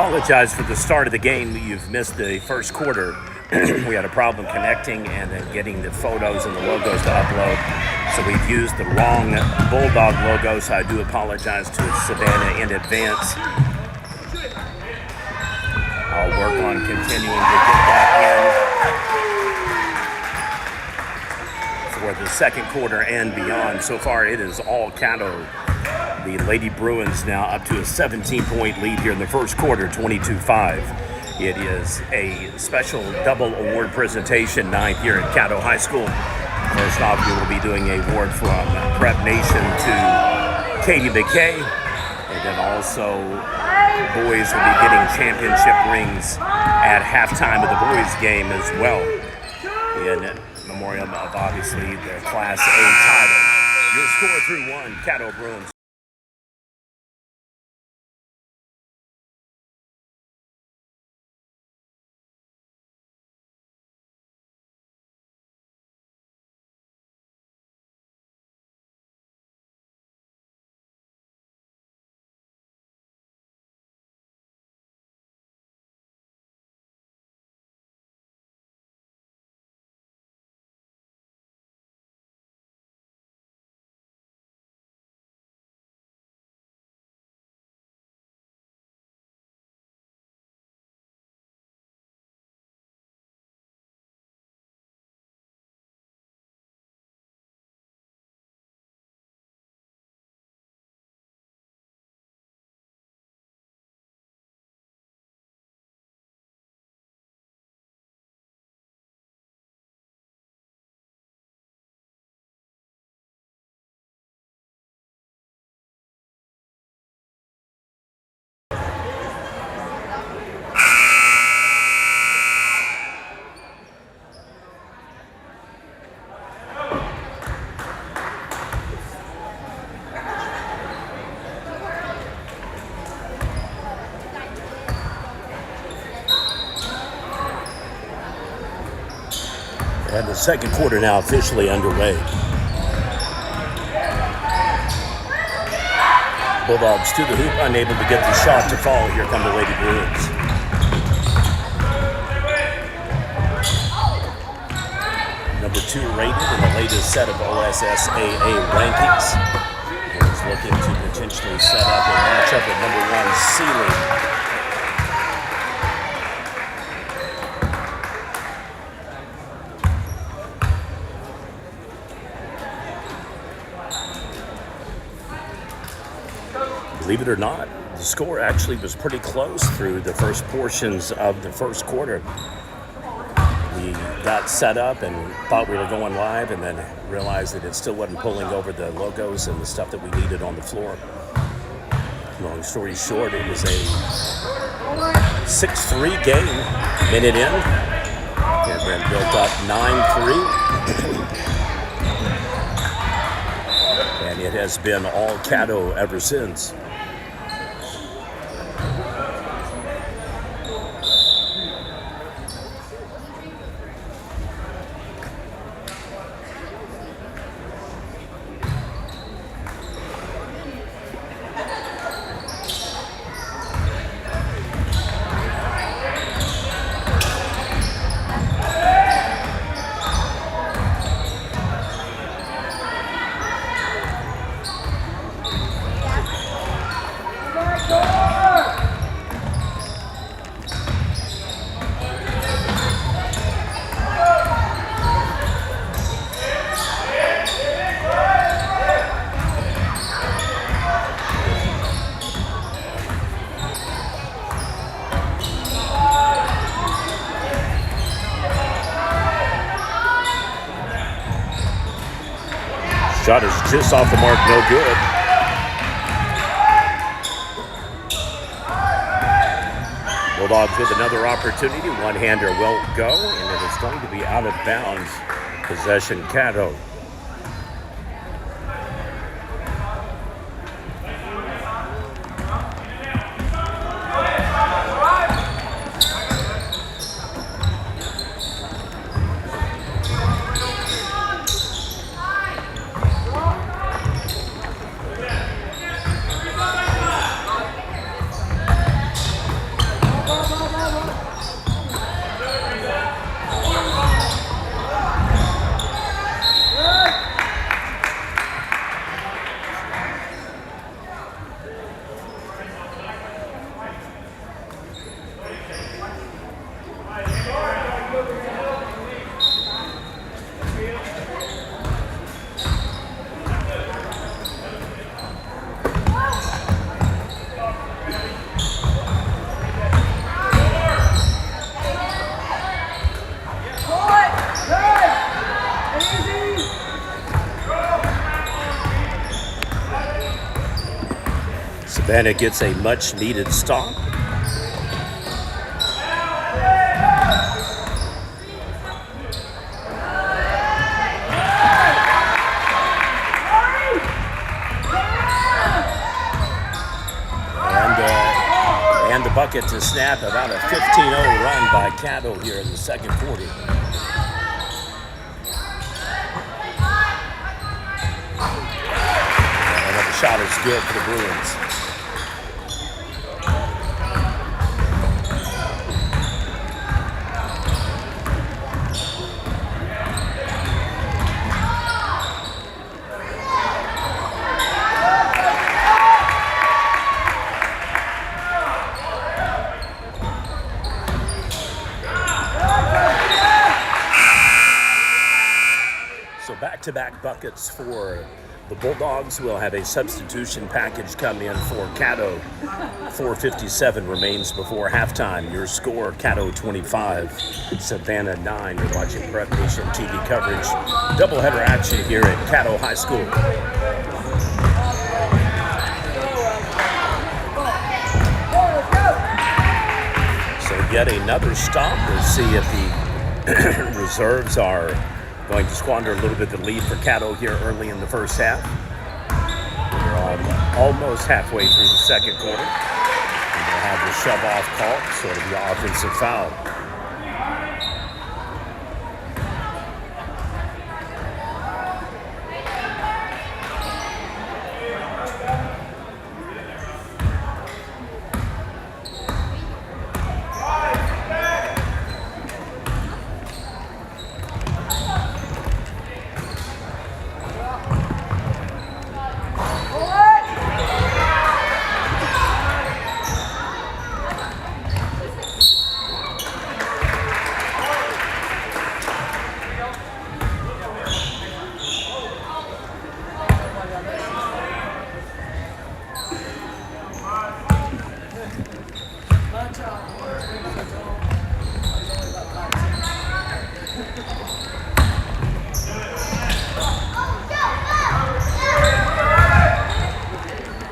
Apologize for the start of the game. You've missed the first quarter. We had a problem connecting and then getting the photos and the logos to upload. So we've used the wrong Bulldog logo, so I do apologize to Savanna in advance. I'll work on continuing to get that in for the second quarter and beyond. So far, it is all Caddo. The Lady Bruins now up to a 17-point lead here in the first quarter, 22-5. It is a special double award presentation night here at Caddo High School. First off, we will be doing an award from Prep Nation to Katie McKay. And then also, boys will be getting championship rings at halftime of the boys' game as well. In memoriam of, obviously, their Class A title. Your score 3-1, Caddo Bruins. And the second quarter now officially underway. Bulldogs to the hoop, unable to get the shot to fall. Here come the Lady Bruins. Number 2 rated in the latest set of OSSAA rankings. Is looking to potentially set up a matchup at number 1 Sealing. Believe it or not, the score actually was pretty close through the first portions of the first quarter. We got set up and thought we were going live and then realized that it still wasn't pulling over the logos and the stuff that we needed on the floor. Long story short, it was a 6-3 game, minute in. And then built up 9-3. And it has been all Caddo ever since. Shot is just off the mark, no good. Bulldogs with another opportunity. One-hander will go, and it is going to be out of bounds. Possession, Caddo. Savanna gets a much-needed stop. And the bucket to snap about a 15-0 run by Caddo here in the second quarter. And another shot is good for the Bruins. Back-to-back buckets for the Bulldogs. We'll have a substitution package come in for Caddo. 4:57 remains before halftime. Your score, Caddo 25, Savanna 9. You're watching Prep Nation TV coverage. Doubleheader action here at Caddo High School. So yet another stop. We'll see if the reserves are going to squander a little bit of the lead for Caddo here early in the first half. We're almost halfway through the second quarter. And they'll have the shove-off call, sort of the offensive foul.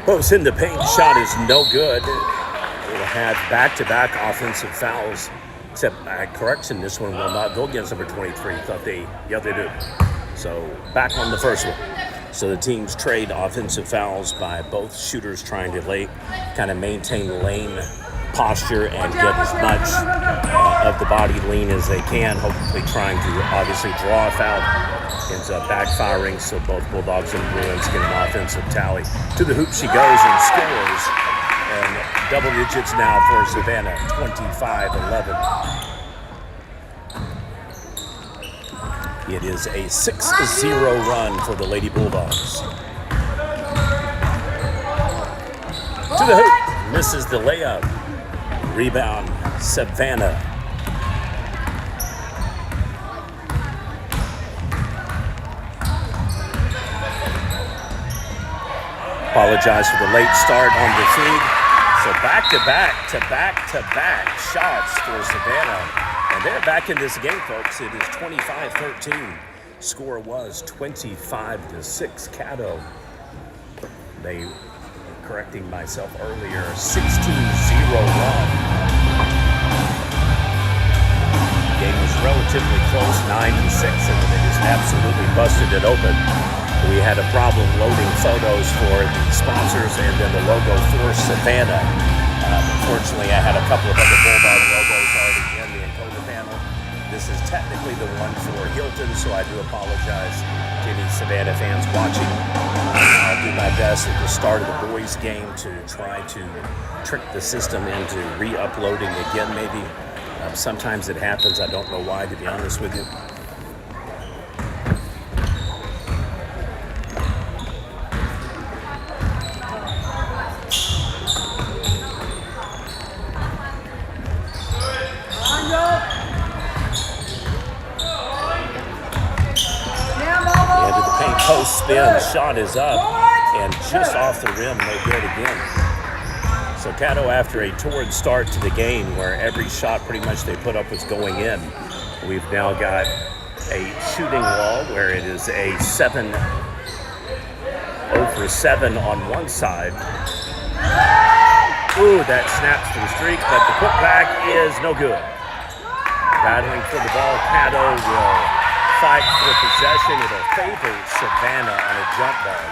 Close in the paint shot is no good. We'll have back-to-back offensive fouls. Except, correction, this one will not go against number 23. They do. So back on the first one. So the teams trade offensive fouls by both shooters trying to kind of maintain lane posture and get as much of the body lean as they can, hopefully trying to obviously draw a foul. Ends up backfiring, so both Bulldogs and Bruins get an offensive tally. To the hoop she goes and scores. And double digits now for Savanna, 25-11. It is a 6-0 run for the Lady Bulldogs. To the hoop, misses the layup. Rebound, Savanna. Apologize for the late start on the feed. So back-to-back shots for Savanna. And they're back in this game, folks. It is 25-13. Score was 25-6 Caddo. They, correcting myself earlier, 16-0 run. Game was relatively close, 9-6, and they just absolutely busted it open. We had a problem loading photos for the sponsors and then the logo for Savanna. Unfortunately, I had a couple of other Bulldog logos already in the encoder panel. This is technically the one for Hilton, so I do apologize to any Savanna fans watching, I'll do my best at the start of the boys' game to try to trick the system into re-uploading again, maybe. Sometimes it happens. I don't know why, to be honest with you. Post spin, shot is up, and just off the rim, no good again. So Caddo, after a torrid start to the game where every shot pretty much they put up was going in, we've now got a shooting wall where it is a 7-0 for 7 on one side. Ooh, that snaps to the streak, but the putback is no good. Battling for the ball, Caddo will fight for possession. It'll favor Savanna on a jump ball.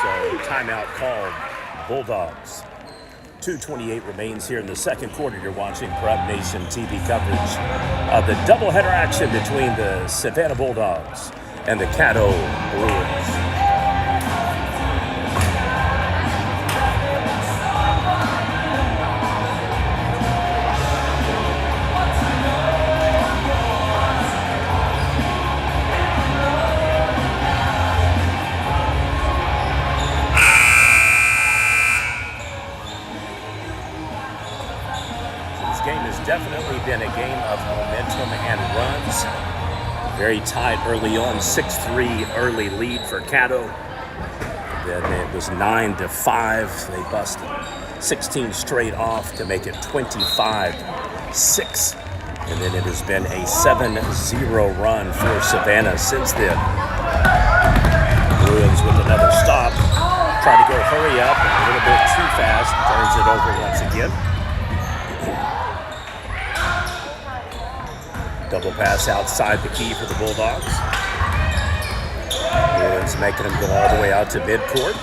So timeout called, Bulldogs. 2:28 remains here in the second quarter. You're watching Prep Nation TV coverage of the doubleheader action between the Savanna Bulldogs and the Caddo Bruins. Definitely been a game of momentum and runs. Very tight early on, 6-3 early lead for Caddo. Then it was 9-5. They busted 16 straight off to make it 25-6. And then it has been a 7-0 run for Savanna since then. Bruins with another stop. Trying to go hurry up, and a little bit too fast. Turns it over once again. Double pass outside the key for the Bulldogs. Bruins making them go all the way out to midcourt.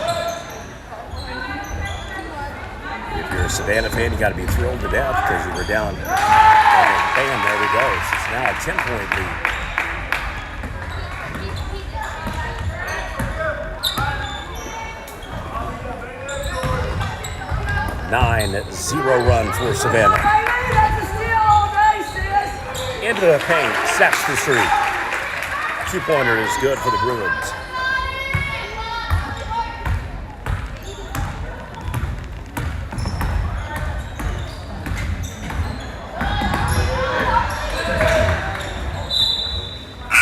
If you're a Savanna fan, you got to be thrilled to death because you were down. And bam, there we go. It's now a 10-point lead. 9-0 run for Savanna. Into the paint, sets the streak. Two-pointer is good for the Bruins. We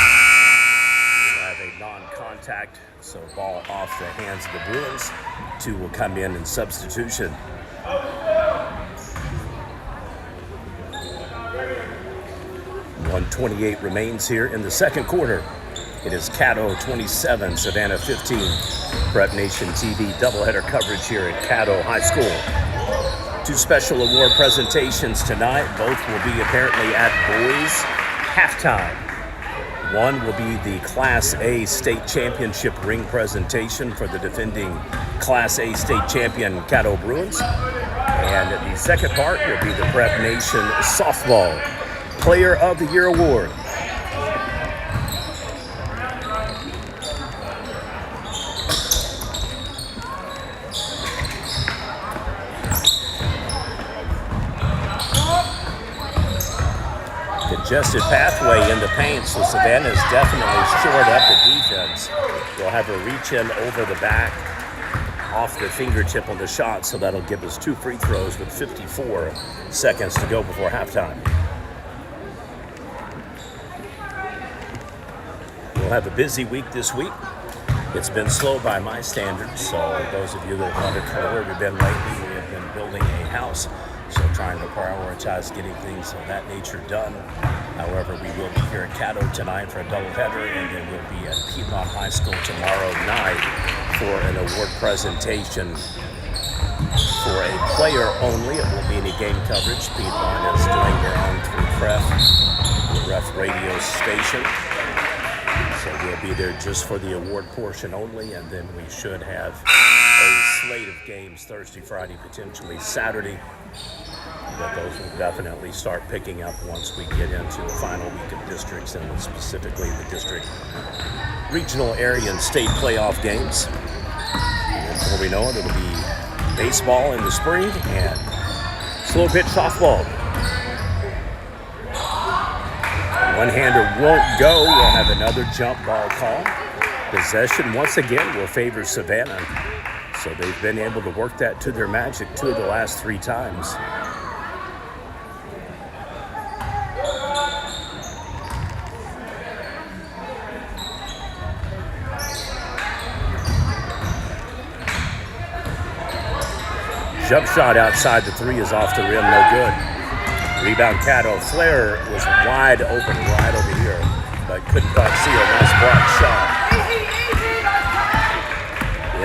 have a non-contact, so ball off the hands of the Bruins. 2 will come in substitution. 1:28 remains here in the second quarter. It is Caddo 27, Savanna 15. Prep Nation TV doubleheader coverage here at Caddo High School. 2 special award presentations tonight. Both will be apparently at boys halftime. One will be the Class A State Championship ring presentation for the defending Class A State Champion Caddo Bruins. And the second part will be the Prep Nation Softball Player of the Year Award. Congested pathway in the paint, so Savanna is definitely shored up the defense. We'll have a reach in over the back, off the fingertip on the shot, so that'll give us 2 free throws with 54 seconds to go before halftime. We'll have a busy week this week. It's been slow by my standards, so those of you that wonder where we've been lately, we have been building a house, so trying to prioritize getting things of that nature done. However, we will be here at Caddo tonight for a doubleheader, and then we'll be at Piedmont High School tomorrow night for an award presentation for a player only. It won't be any game coverage. Piedmont is doing their own through Pref, the Ref radio station. So we'll be there just for the award portion only, and then we should have a slate of games Thursday, Friday, potentially Saturday. but those will definitely start picking up once we get into the final week of districts and specifically the district, regional, area, and state playoff games. And before we know it, it'll be baseball in the spring and slow pitch softball. One-hander won't go. We'll have another jump ball call. Possession once again will favor Savanna. So they've been able to work that to their magic 2 of the last 3 times. Jump shot outside the 3 is off the rim, no good. Rebound Caddo. Flair was wide open right over here, but couldn't quite see a nice block shot.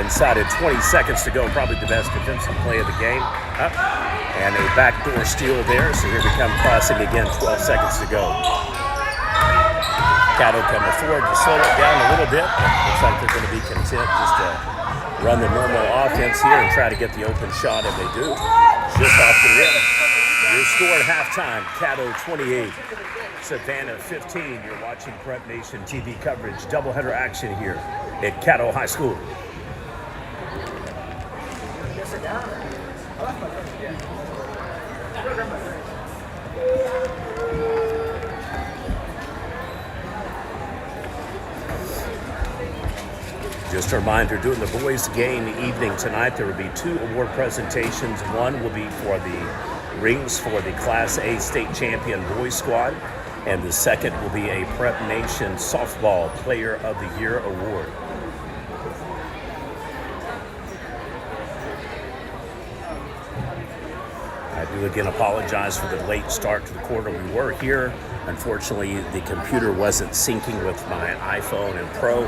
Inside of 20 seconds to go, probably the best defensive play of the game. Up. And a backdoor steal there, so here we come crossing again, 12 seconds to go. Caddo coming forward to slow it down a little bit, but looks like they're going to be content just to run the normal offense here and try to get the open shot, and they do. Just off the rim. Your score at halftime, Caddo 28, Savanna 15. You're watching Prep Nation TV coverage, doubleheader action here at Caddo High School. Just a reminder, during the boys' game evening tonight, there will be 2 award presentations. One will be for the rings for the Class A state champion boys squad, and the second will be a Prep Nation Softball Player of the Year award. I do again apologize for the late start to the quarter. We were here. Unfortunately, the computer wasn't syncing with my iPhone and Pro.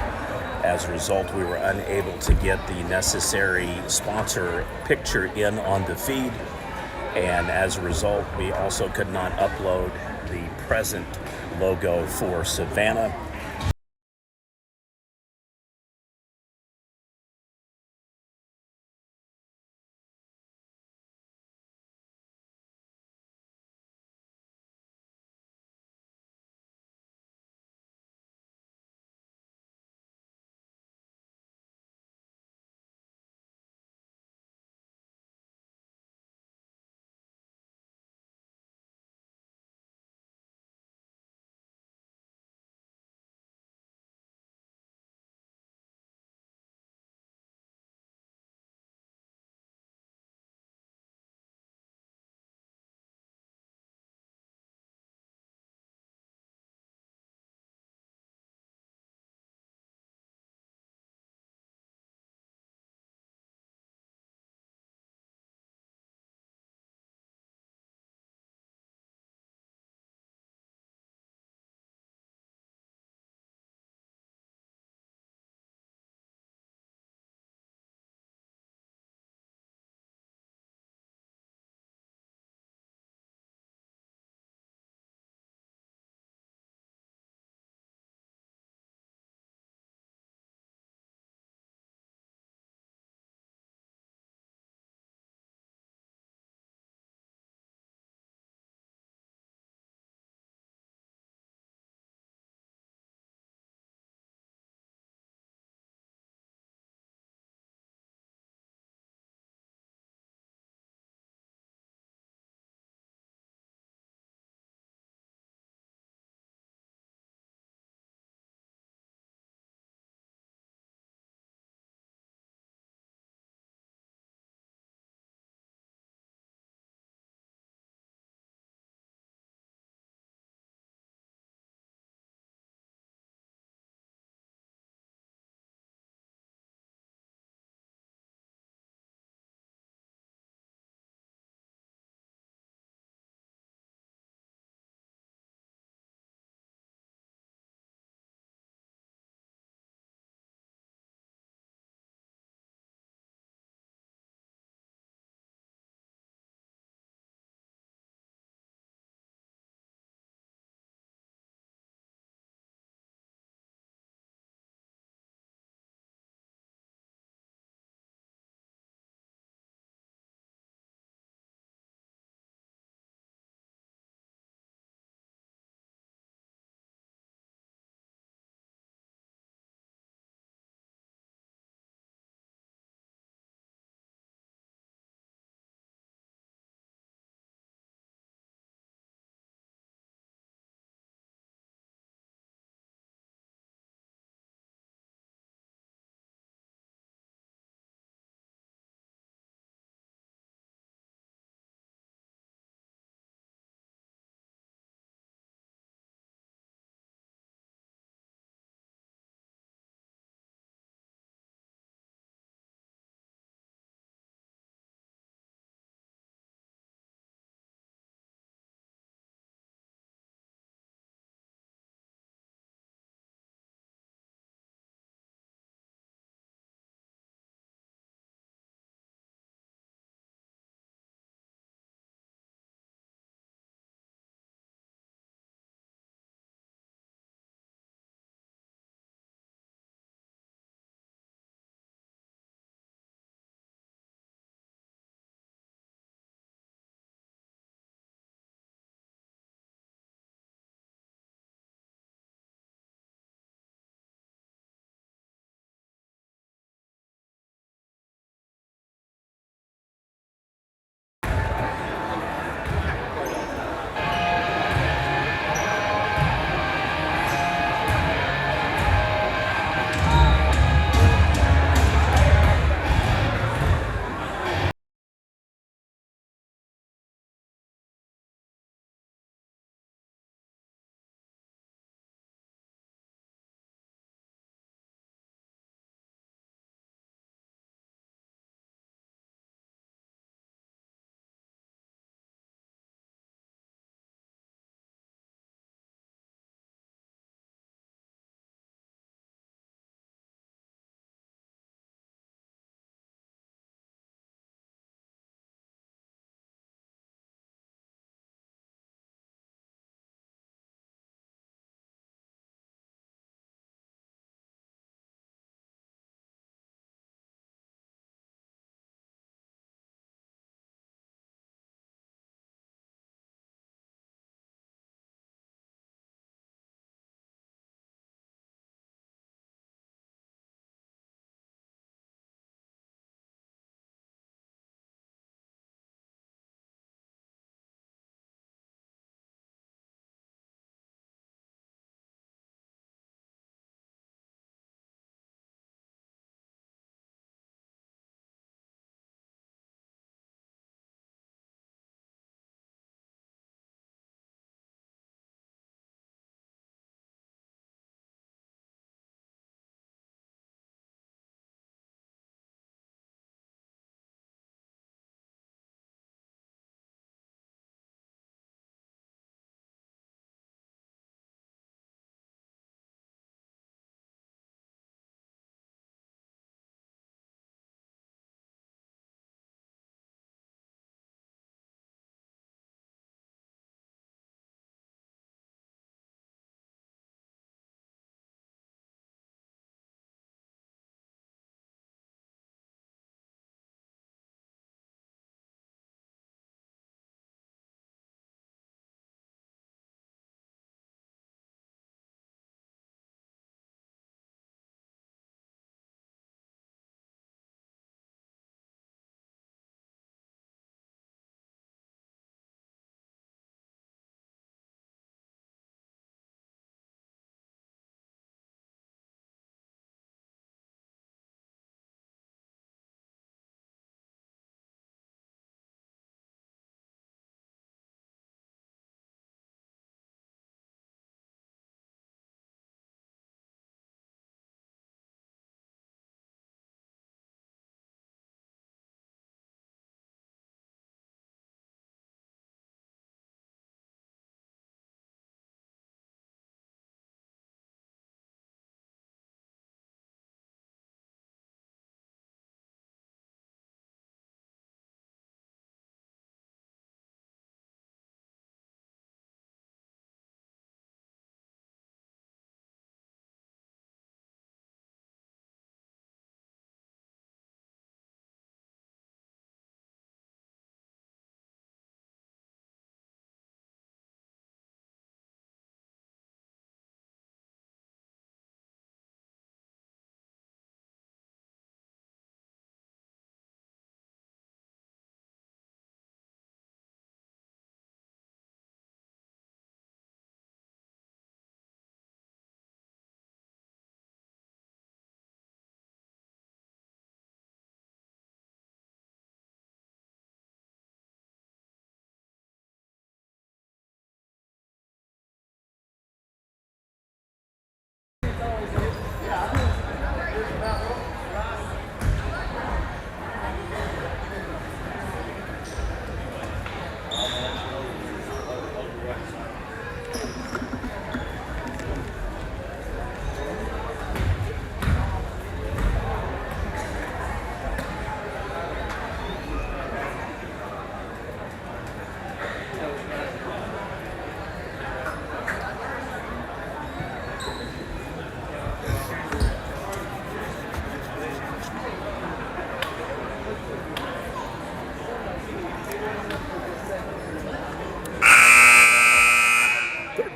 As a result, we were unable to get the necessary sponsor picture in on the feed. And as a result, we also could not upload the present logo for Savanna.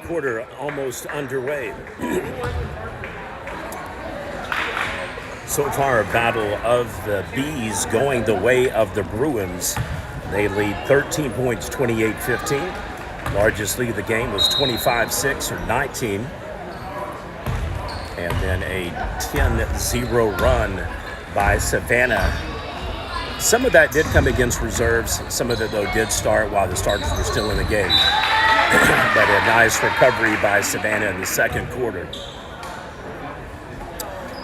quarter almost underway. So far, a battle of the Bees going the way of the Bruins. They lead 13 points, 28-15. Largest lead of the game was 25-6 or 19. And then a 10-0 run by Savanna. Some of that did come against reserves. Some of it, though, did start while the starters were still in the game. But a nice recovery by Savanna in the second quarter.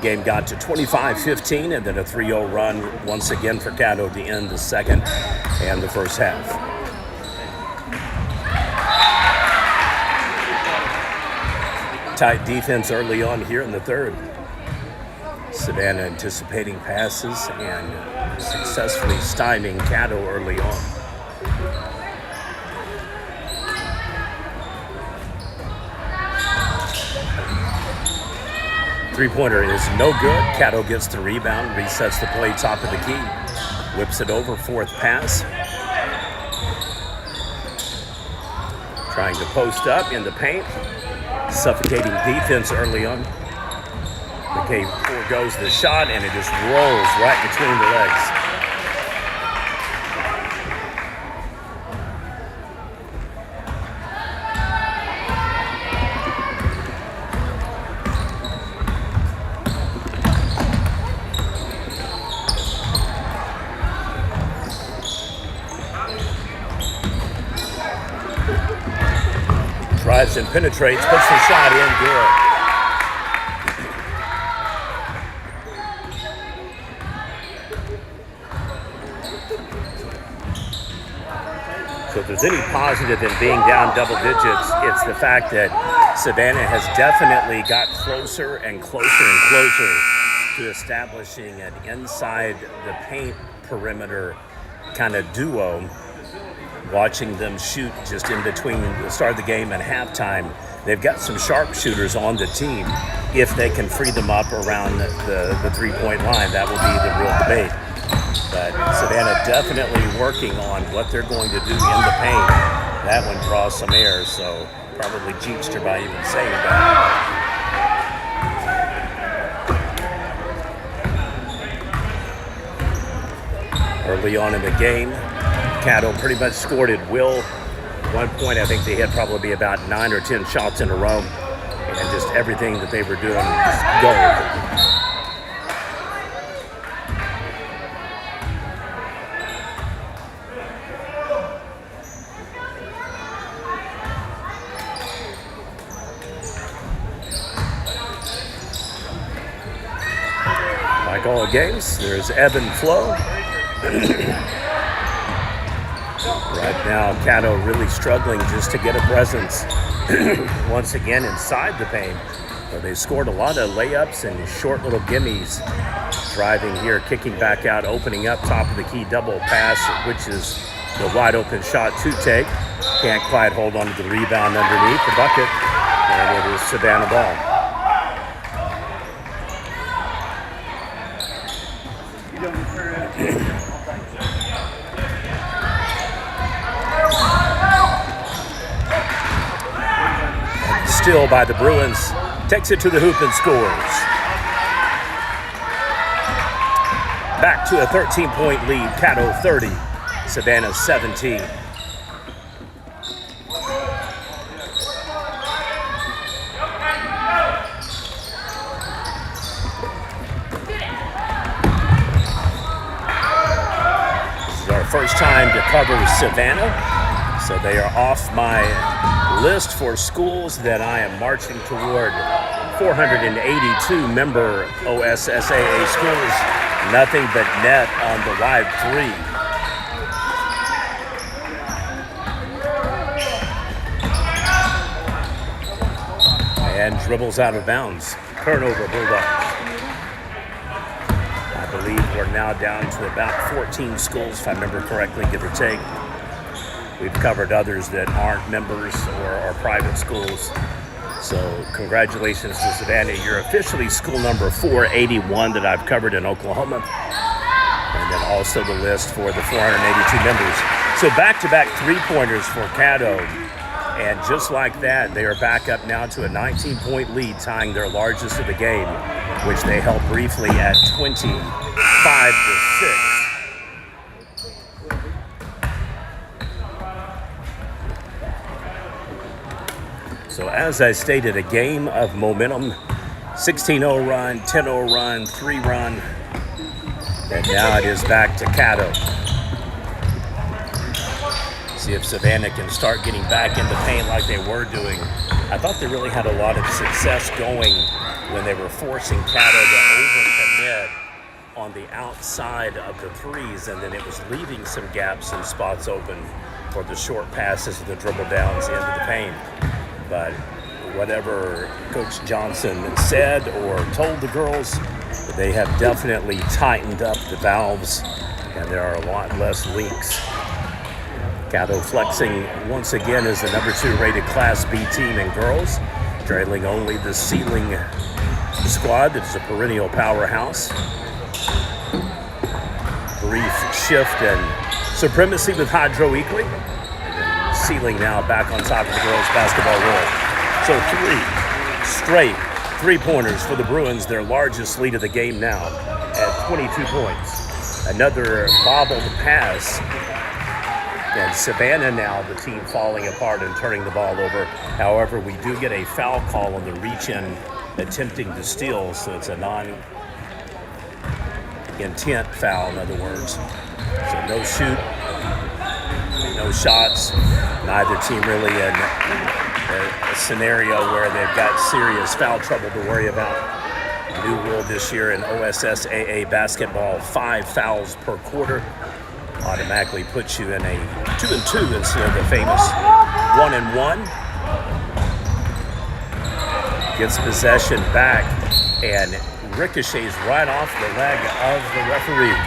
Game got to 25-15, and then a 3-0 run once again for Caddo to end the second and the first half. Tight defense early on here in the third. Savanna anticipating passes and successfully stymieing Caddo early on. Three-pointer is no good. Caddo gets the rebound, resets the play top of the key, whips it over, fourth pass. Trying to post up in the paint. Suffocating defense early on. McKay foregoes the shot, and it just rolls right between the legs. Drives and penetrates, puts the shot in, good. So if there's any positive in being down double digits, it's the fact that Savanna has definitely got closer and closer and closer to establishing an inside the paint perimeter kind of duo. Watching them shoot just in between the start of the game and halftime. They've got some sharpshooters on the team. If they can free them up around the three-point line, that will be the real debate. But Savanna definitely working on what they're going to do in the paint. That one draws some air, so probably jinxed her by even saying that. Early on in the game, Caddo pretty much scored at will. At one point, I think they had probably about 9 or 10 shots in a row, and just everything that they were doing just gold. Like all games, there's ebb and flow. Right now, Caddo really struggling just to get a presence once again inside the paint. They scored a lot of layups and short little gimmies. Driving here, kicking back out, opening up top of the key, double pass, which is the wide open shot to take. Can't quite hold on to the rebound underneath the bucket, and it is Savanna ball. Still by the Bruins, takes it to the hoop and scores. Back to a 13-point lead, Caddo 30, Savanna 17. This is our first time to cover Savanna, so they are off my list for schools that I am marching toward. 482 member OSSAA schools, nothing but net on the wide three. And dribbles out of bounds. Turnover, Bulldogs. I believe we're now down to about 14 schools, if I remember correctly, give or take. We've covered others that aren't members or are private schools. So congratulations to Savanna. You're officially school number 481 that I've covered in Oklahoma. And then also the list for the 482 members. So back-to-back three-pointers for Caddo. And just like that, they are back up now to a 19-point lead, tying their largest of the game, which they held briefly at 25-6. So as I stated, a game of momentum, 16-0 run, 10-0 run, 3-run, and now it is back to Caddo. See if Savanna can start getting back in the paint like they were doing. I thought they really had a lot of success going when they were forcing Caddo to overcommit on the outside of the threes, and then it was leaving some gaps and spots open for the short passes and the dribble downs into the paint. But whatever Coach Johnson said or told the girls, they have definitely tightened up the valves, and there are a lot less leaks. Caddo flexing once again as the number 2 rated Class B team in girls, trailing only the Ceiling squad that is a perennial powerhouse. Brief shift and supremacy with Hydro Equally. Ceiling now back on top of the girls' basketball world. So 3 straight three-pointers for the Bruins, their largest lead of the game now at 22 points. Another bobbled pass. And Savanna now, the team falling apart and turning the ball over. However, we do get a foul call on the reach-in attempting to steal, so it's a non-intent foul, in other words. So no shoot, no shots. Neither team really in a scenario where they've got serious foul trouble to worry about. New rule this year in OSSAA basketball, 5 fouls per quarter. Automatically puts you in a 2-2 instead of the famous 1-1. Gets possession back and ricochets right off the leg of the referee.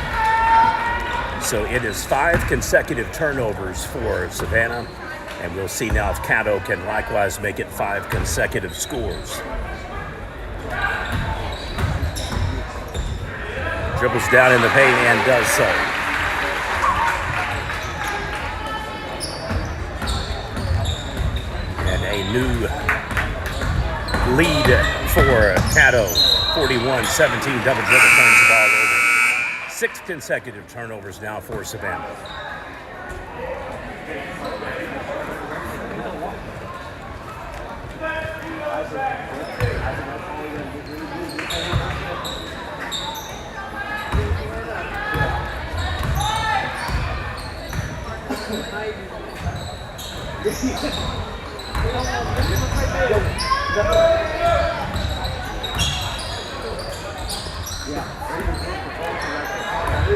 So it is 5 consecutive turnovers for Savanna, and we'll see now if Caddo can likewise make it 5 consecutive scores. Dribbles down in the paint and does so. A new lead for Caddo, 41-17, double dribble turns the ball over. 6 consecutive turnovers now for Savanna.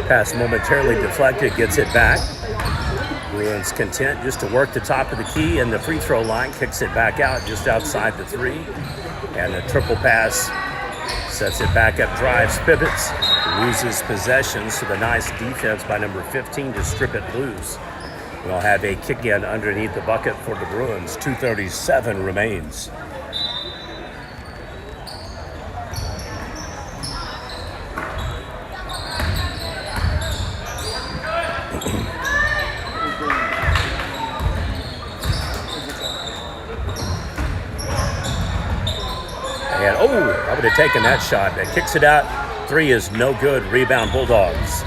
Pass momentarily deflected, gets it back. Bruins content just to work the top of the key, and the free throw line kicks it back out just outside the 3. And the triple pass sets it back up, drives, pivots, loses possession. So the nice defense by number 15 to strip it loose. We'll have a kick in underneath the bucket for the Bruins. 2:37 remains. And I would have taken that shot. That kicks it out. 3 is no good. Rebound Bulldogs.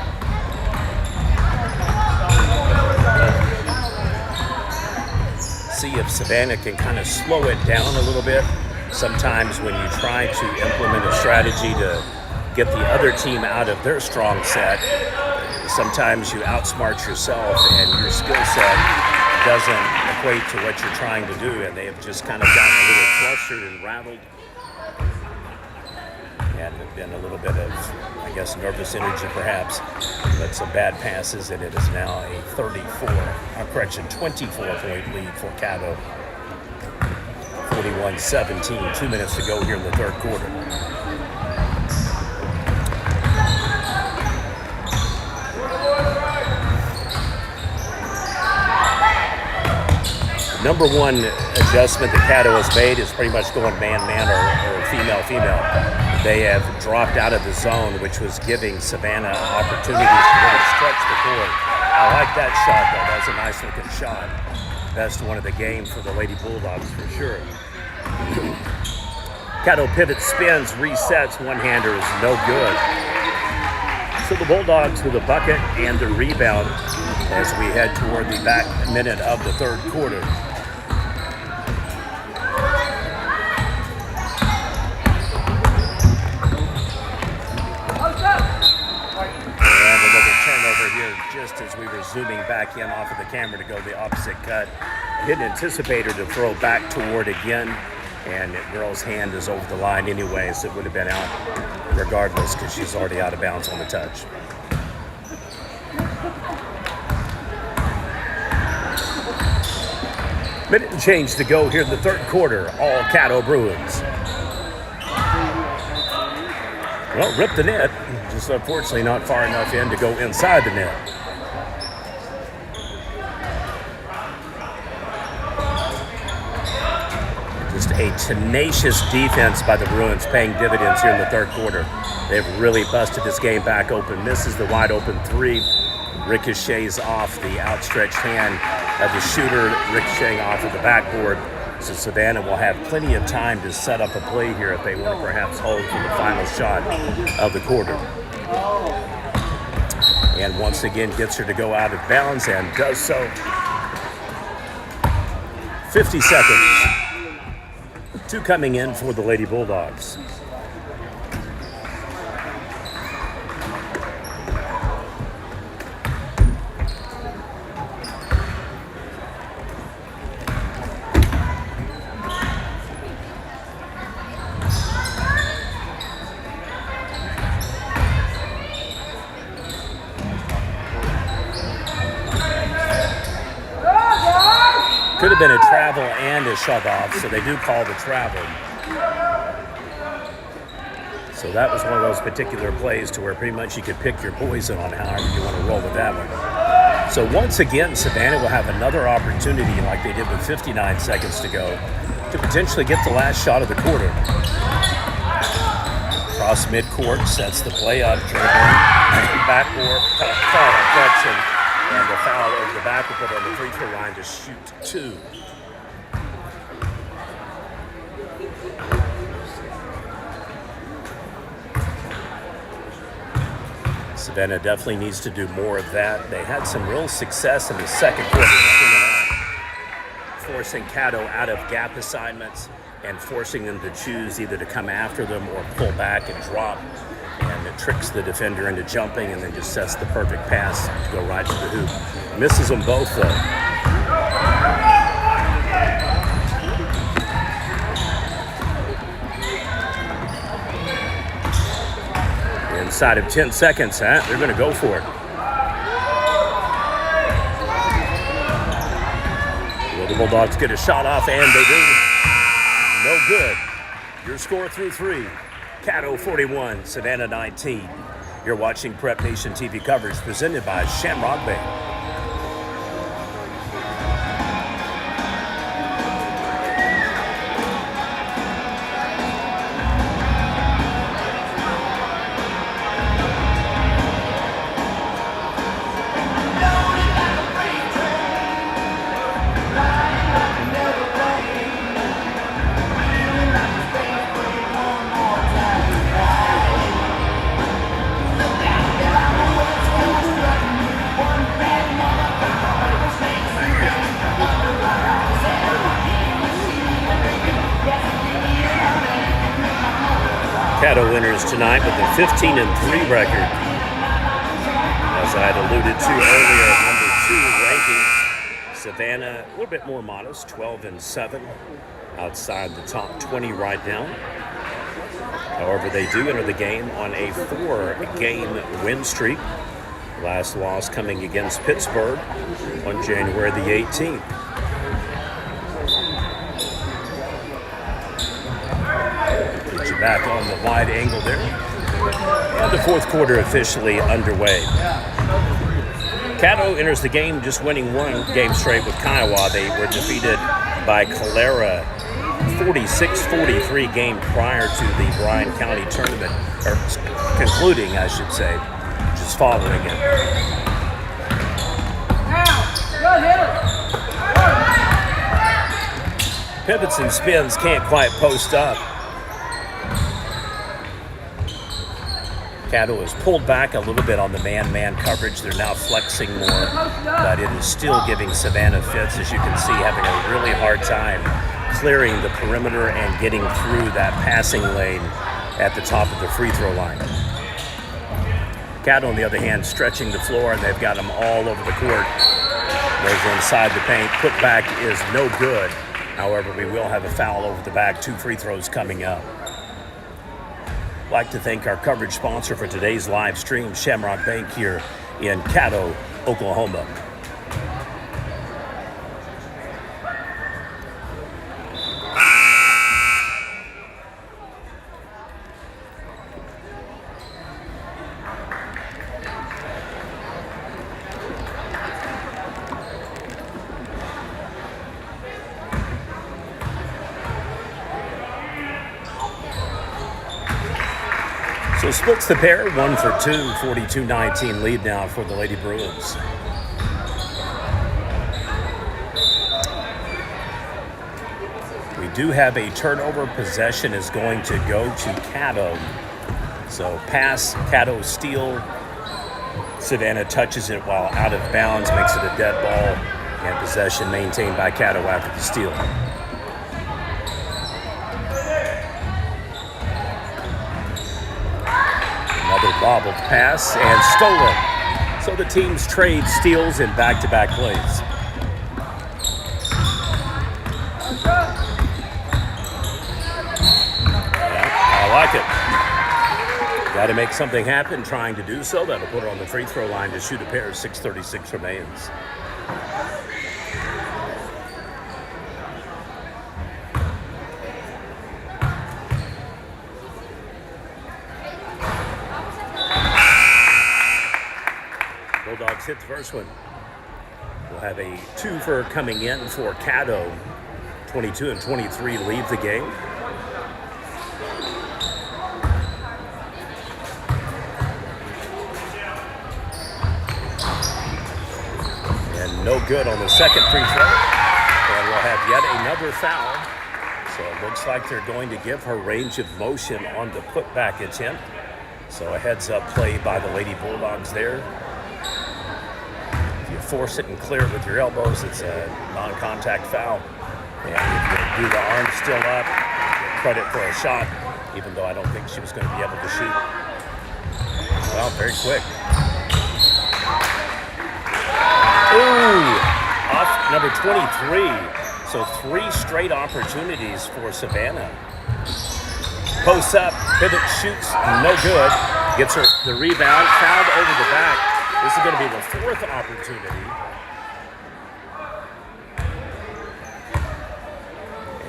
See if Savanna can kind of slow it down a little bit. Sometimes when you try to implement a strategy to get the other team out of their strong set, sometimes you outsmart yourself and your skill set doesn't equate to what you're trying to do, and they have just kind of gotten a little flustered and rattled. And been a little bit of, I guess, nervous energy perhaps, but some bad passes, and it is now a 24-point lead for Caddo. 41-17, 2 minutes to go here in the third quarter. Number one adjustment that Caddo has made is pretty much going man-man or female-female. They have dropped out of the zone, which was giving Savanna opportunities to really stretch the court. I like that shot, though. That's a nice-looking shot. Best one of the game for the Lady Bulldogs for sure. Caddo pivot spins, resets, one-hander is no good. So the Bulldogs with a bucket and the rebound as we head toward the back minute of the third quarter. And another turnover here just as we were zooming back in off of the camera to go the opposite cut. Didn't anticipate her to throw back toward again, and the girl's hand is over the line anyway, so it would have been out regardless because she's already out of bounds on the touch. Minute and change to go here in the third quarter. All Caddo Bruins. Well, ripped the net. Just unfortunately not far enough in to go inside the net. Just a tenacious defense by the Bruins paying dividends here in the third quarter. They've really busted this game back open. Misses the wide open three. Ricochets off the outstretched hand of the shooter, ricocheting off of the backboard. So Savanna will have plenty of time to set up a play here if they want to perhaps hold for the final shot of the quarter. And once again gets her to go out of bounds and does so. 50 seconds. Two coming in for the Lady Bulldogs. Could have been a travel and a shove off, so they do call the travel. So that was one of those particular plays to where pretty much you could pick your poison on however you want to roll with that one. So once again, Savanna will have another opportunity like they did with 59 seconds to go to potentially get the last shot of the quarter. Cross midcourt, sets the play up, dribbling, backboard, caught on Fletcher. And a foul over the back will put on the free throw line to shoot two. Savanna definitely needs to do more of that. They had some real success in the second quarter, forcing Caddo out of gap assignments and forcing them to choose either to come after them or pull back and drop. And it tricks the defender into jumping and then just sets the perfect pass to go right to the hoop. Misses them both, though. Inside of 10 seconds, they're going to go for it. Will the Bulldogs get a shot off? And they do. No good. Your score through three. Caddo 41, Savanna 19. You're watching Prep Nation TV coverage presented by Shamrock Bank. Caddo enters tonight with a 15-3 record. As I had alluded to earlier, number 2 ranking. Savanna, a little bit more modest, 12-7, outside the top 20 right now. However, they do enter the game on a 4-game win streak. Last loss coming against Pittsburgh on January the 18th. Back on the wide angle there. And the fourth quarter officially underway. Caddo enters the game just winning one game straight with Kiowa. They were defeated by Calera 46-43 game prior to the Bryan County tournament, or concluding, I should say, just following it. Now, good hitter. Pivots and spins, can't quite post up. Caddo is pulled back a little bit on the man-man coverage. They're now flexing more, but it is still giving Savanna fits, as you can see, having a really hard time clearing the perimeter and getting through that passing lane at the top of the free throw line. Caddo, on the other hand, stretching the floor, and they've got them all over the court. There's inside the paint. Putback is no good. However, we will have a foul over the back. 2 free throws coming up. I'd like to thank our coverage sponsor for today's live stream, Shamrock Bank, here in Caddo, Oklahoma. So splits the pair, 1 for 2, 42-19 lead now for the Lady Bruins. We do have a turnover. Possession is going to go to Caddo. So pass, Caddo steal. Savanna touches it while out of bounds, makes it a dead ball, and possession maintained by Caddo after the steal. Bobbled pass and stolen. So the teams trade steals in back-to-back plays. Yeah, I like it. Got to make something happen, trying to do so. That'll put her on the free throw line to shoot a pair. 6:36 remains. Bulldogs hit the first one. We'll have a 2-fer coming in for Caddo. 22 and 23 leave the game. And no good on the second free throw. And we'll have yet another foul. So it looks like they're going to give her range of motion on the putback attempt. So a heads-up play by the Lady Bulldogs there. Force it and clear it with your elbows, it's a non-contact foul. And if you do the arm still up, credit for a shot, even though I don't think she was going to be able to shoot. Well, very quick. Ooh, off number 23. So 3 straight opportunities for Savanna. Posts up, pivot, shoots, no good. Gets her the rebound, fouled over the back. This is going to be the 4th opportunity.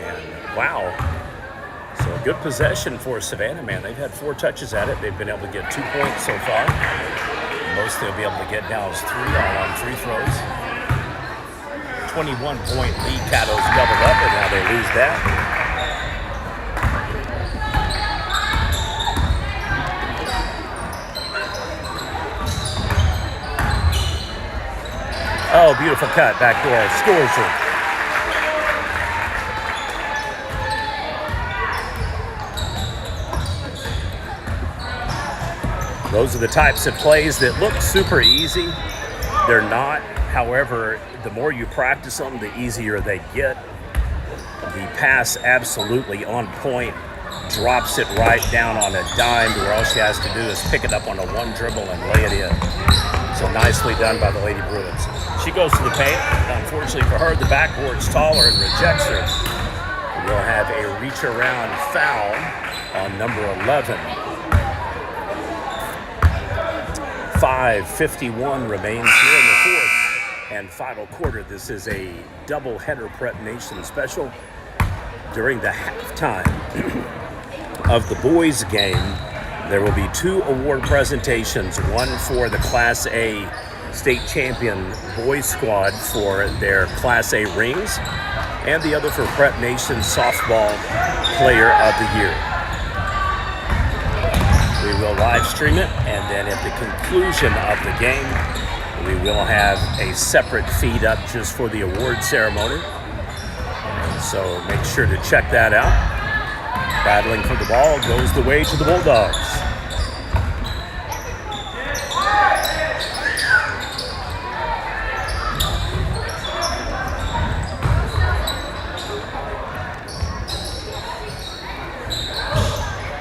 And wow. So a good possession for Savanna, man. They've had 4 touches at it. They've been able to get 2 points so far. Most they'll be able to get now is 3 on free throws. 21-point lead. Caddo's doubled up, and now they lose that. Oh, beautiful cut, backdoor, scores it. Those are the types of plays that look super easy. They're not. However, the more you practice them, the easier they get. The pass absolutely on point. Drops it right down on a dime, where all she has to do is pick it up on a 1 dribble and lay it in. So nicely done by the Lady Bruins. She goes to the paint. Unfortunately for her, the backboard's taller and rejects her. We'll have a reach-around foul on number 11. 5:51 remains here in the 4th and final quarter. This is a double-header Prep Nation special. During the halftime of the boys' game, there will be 2 award presentations, one for the Class A state champion boys squad for their Class A rings, and the other for Prep Nation softball player of the year. We will live stream it, and then at the conclusion of the game, we will have a separate feed up just for the award ceremony. So make sure to check that out. Battling for the ball goes the way to the Bulldogs.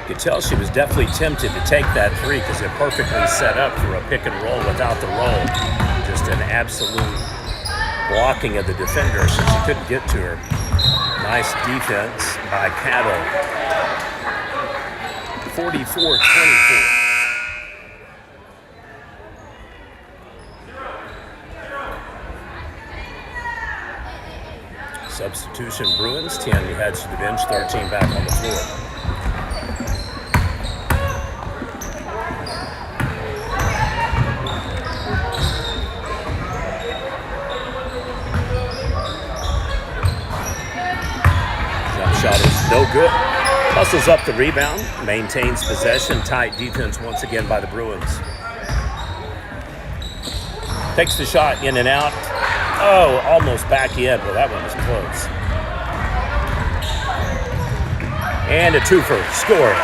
You could tell she was definitely tempted to take that three because it perfectly set up for a pick and roll without the roll. Just an absolute blocking of the defender so she couldn't get to her. Nice defense by Caddo. 44-24. Substitution Bruins, 10 heads to the bench, 13 back on the floor. Shot is no good. Hustles up the rebound, maintains possession. Tight defense once again by the Bruins. Takes the shot in and out. Oh, almost back in, but that one was close. And a twofer, score.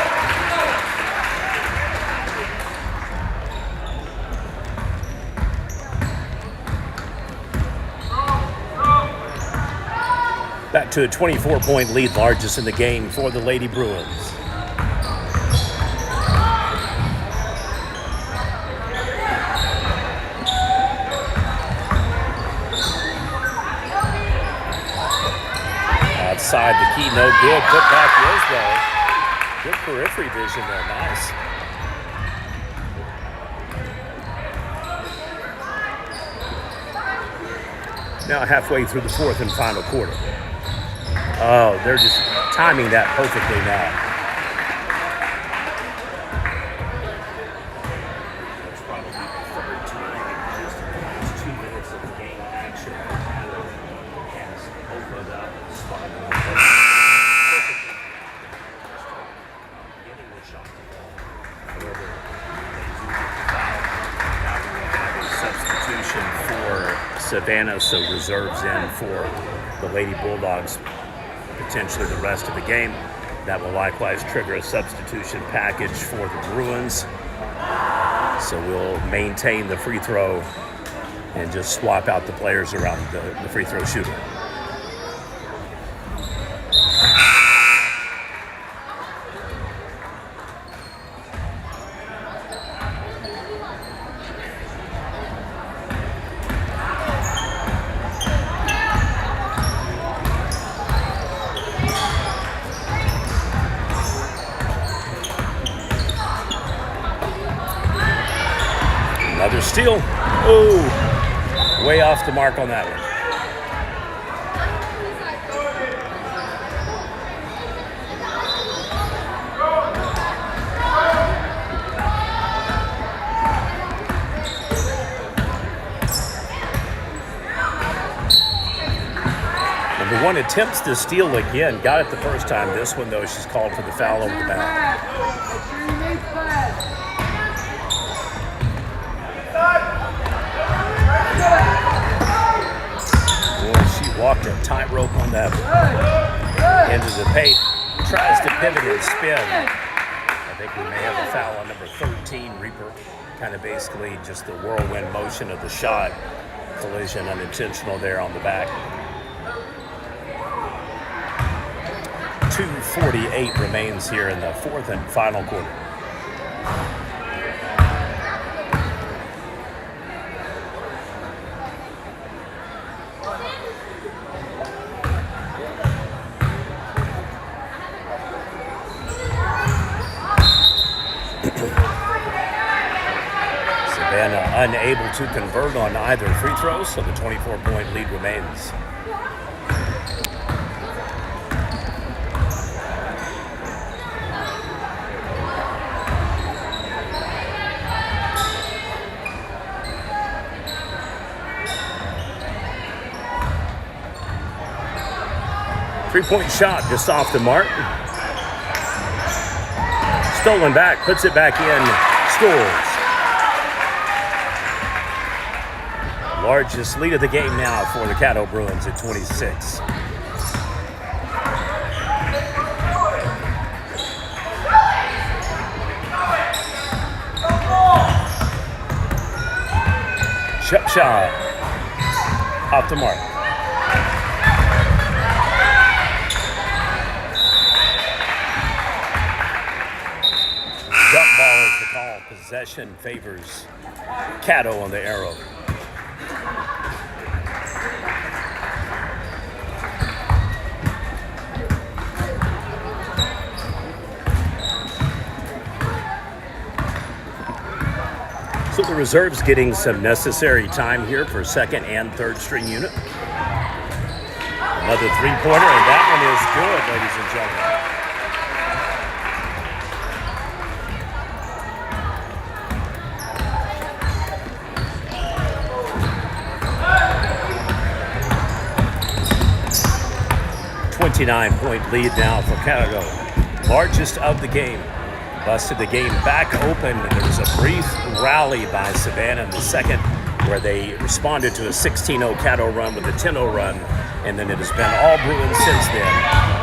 Back to a 24-point lead, largest in the game for the Lady Bruins. Outside the key, no good. Put back Rosewell. Good periphery vision there, nice. Now halfway through the fourth and final quarter. Oh, they're just timing that perfectly now. That's probably the third time in just the last 2 minutes of the game action. Has opened up the spot. Getting the shot. However, they do get the foul. Now we will have a substitution for Savanna, so reserves in for the Lady Bulldogs. Potentially the rest of the game. That will likewise trigger a substitution package for the Bruins. So we'll maintain the free throw and just swap out the players around the free throw shooter. Another steal. Oh, way off the mark on that one. Number one attempts to steal again. Got it the first time. This one, though, she's called for the foul over the bound. Walked a tightrope on that into the paint. Tries to pivot and spin. I think we may have a foul on number 13. Reaper kind of basically just the whirlwind motion of the shot. Collision unintentional there on the back. 2:48 remains here in the fourth and final quarter. Savanna unable to convert on either free throw, so the 24-point lead remains. Three-point shot just off the mark. Stolen back, puts it back in, scores. Largest lead of the game now for the Caddo Bruins at 26. Jump shot. Off the mark. Jump ball is the call. Possession favors Caddo on the arrow. So the reserves getting some necessary time here for second and third string unit. Another three-pointer, and that one is good, ladies and gentlemen. 29-point lead now for Caddo, largest of the game. Busted the game back open. There was a brief rally by Savanna in the second where they responded to a 16-0 Caddo run with a 10-0 run, and then it has been all Bruins since then,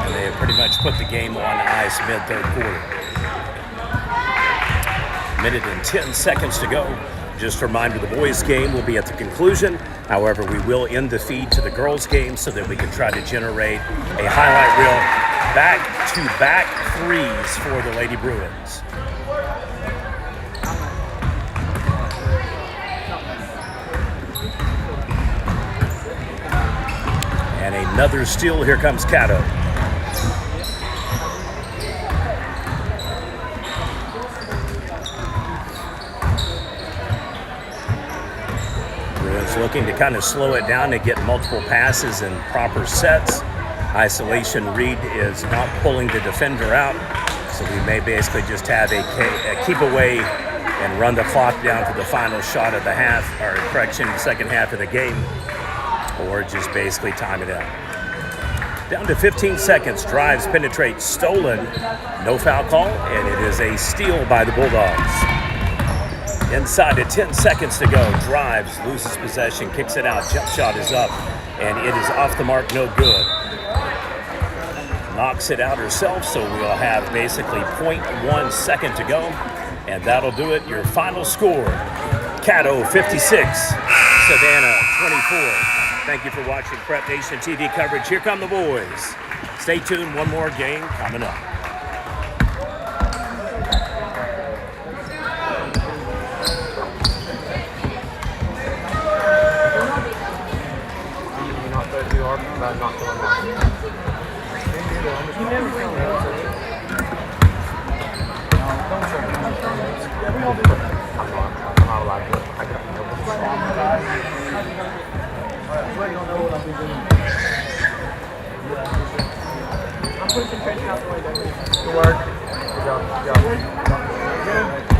and they have pretty much put the game on ice mid-third quarter. Minute and 10 seconds to go. Just a reminder, the boys' game will be at the conclusion. However, we will end the feed to the girls' game so that we can try to generate a highlight reel back-to-back threes for the Lady Bruins. And another steal. Here comes Caddo. Bruins looking to kind of slow it down to get multiple passes and proper sets. Isolation read is not pulling the defender out, so we may basically just have a keep away and run the clock down for the final shot of the half, or correction, the second half of the game, or just basically time it out. Down to 15 seconds, drives, penetrates, stolen, no foul call, and it is a steal by the Bulldogs. Inside to 10 seconds to go, drives, loses possession, kicks it out, jump shot is up, and it is off the mark, no good. Knocks it out herself, so we'll have basically 0.1 second to go, and that'll do it. Your final score, Caddo 56, Savanna 24. Thank you for watching Prep Nation TV coverage. Here come the boys. Stay tuned, one more game coming up. I'm not allowed to. I got no. I'm pushing Tracy out the way there. Good work. Good job. Good job.